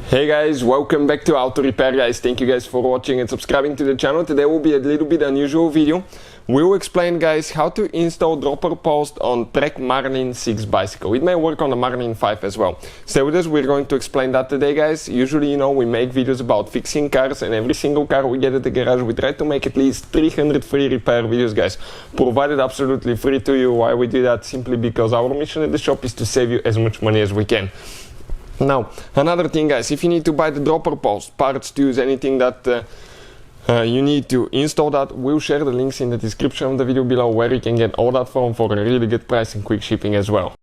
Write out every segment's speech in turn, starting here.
Hey guys, welcome back to Auto Repair guys. Thank you guys for watching and subscribing to the channel. Today will be a little bit unusual video. We will explain guys how to install dropper post on Trek Marlin 6 bicycle. It may work on the Marlin 5 as well. Stay with us, we're going to explain that today guys. Usually, you know, we make videos about fixing cars, and every single car we get at the garage we try to make at least 300 free repair videos guys. Provided absolutely free to you. Why we do that? Simply because our mission at the shop is to save you as much money as we can. Now, another thing guys, if you need to buy the dropper post, parts, tools, anything that you need to install that, we'll share the links in the description of the video below where you can get all that from for a really good price and quick shipping as well.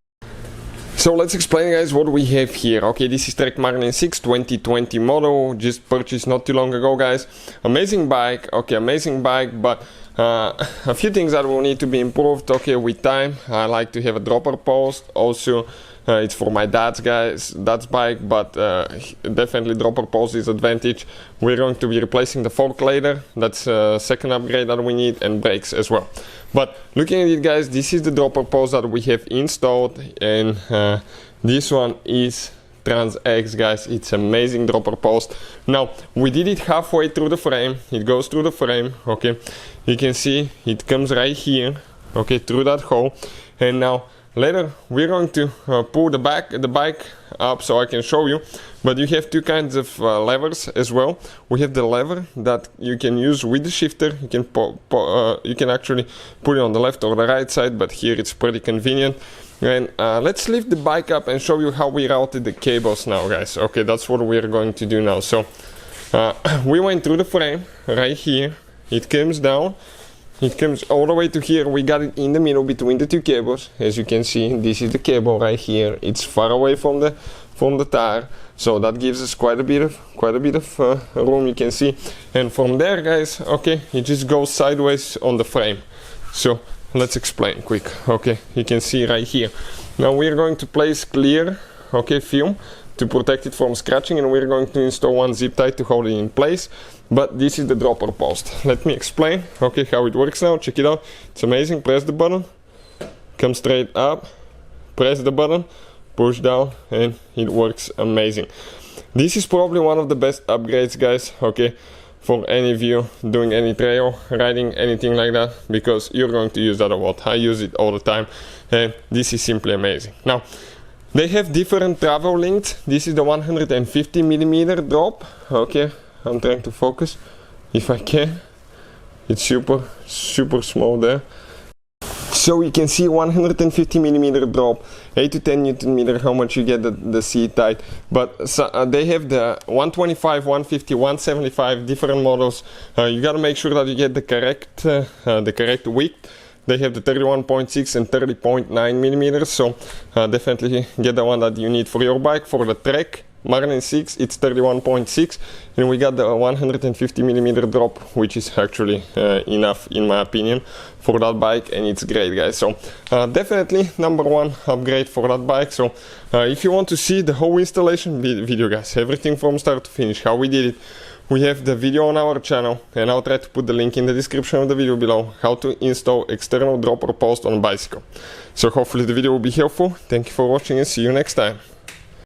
So let's explain guys what we have here. Okay, this is Trek Marlin 6 2020 model, just purchased not too long ago guys. Amazing bike, okay, amazing bike, but a few things that will need to be improved. Okay, with time, I like to have a dropper post. Also, it's for my dad's bike, but definitely dropper post is advantage. We're going to be replacing the fork later. That's a second upgrade that we need, and brakes as well. But looking at it guys, this is the dropper post that we have installed, and this one is Trans X guys. It's amazing dropper post. Now we did it halfway through the frame. It goes through the frame. Okay, you can see it comes right here, okay, through that hole. And now later we're going to pull the bike up so I can show you. But you have two kinds of levers as well. We have the lever that you can use with the shifter. You can actually put it on the left or the right side, but here it's pretty convenient. And let's lift the bike up and show you how we routed the cables now guys. Okay, that's what we're going to do now. So we went through the frame right here. It comes down. It comes all the way to here. We got it in the middle between the two cables. As you can see, this is the cable right here. It's far away from the tire, so that gives us quite a bit of room, you can see. And from there guys, okay, it just goes sideways on the frame. So let's explain quick. Okay, you can see right here. Now we're going to place clear, okay, film to protect it from scratching, and we're going to install one zip tie to hold it in place. But this is the dropper post. Let me explain, okay, how it works now. Check it out. It's amazing. Press the button, come straight up, press the button, push down, and it works amazing. This is probably one of the best upgrades guys, okay, for any of you doing any trail riding, anything like that, because you're going to use that a lot. I use it all the time, and this is simply amazing. Now they have different travel lengths. This is the 150 millimeter drop. Okay, I'm trying to focus if I can. It's super small there. So you can see 150 millimeter drop, 8 to 10 Newton meter, how much you get the seat height. But they have the 125, 150, 175 different models. You gotta make sure that you get the correct width. They have the 31.6 and 30.9 millimeters, so definitely get the one that you need for your bike. For the Trek Marlin 6, it's 31.6, and we got the 150 millimeter drop, which is actually enough in my opinion for that bike, and it's great guys. So definitely #1 upgrade for that bike. So if you want to see the whole installation video guys, everything from start to finish, how we did it, we have the video on our channel, and I'll try to put the link in the description of the video below, how to install external dropper post on a bicycle. So hopefully the video will be helpful. Thank you for watching, and see you next time.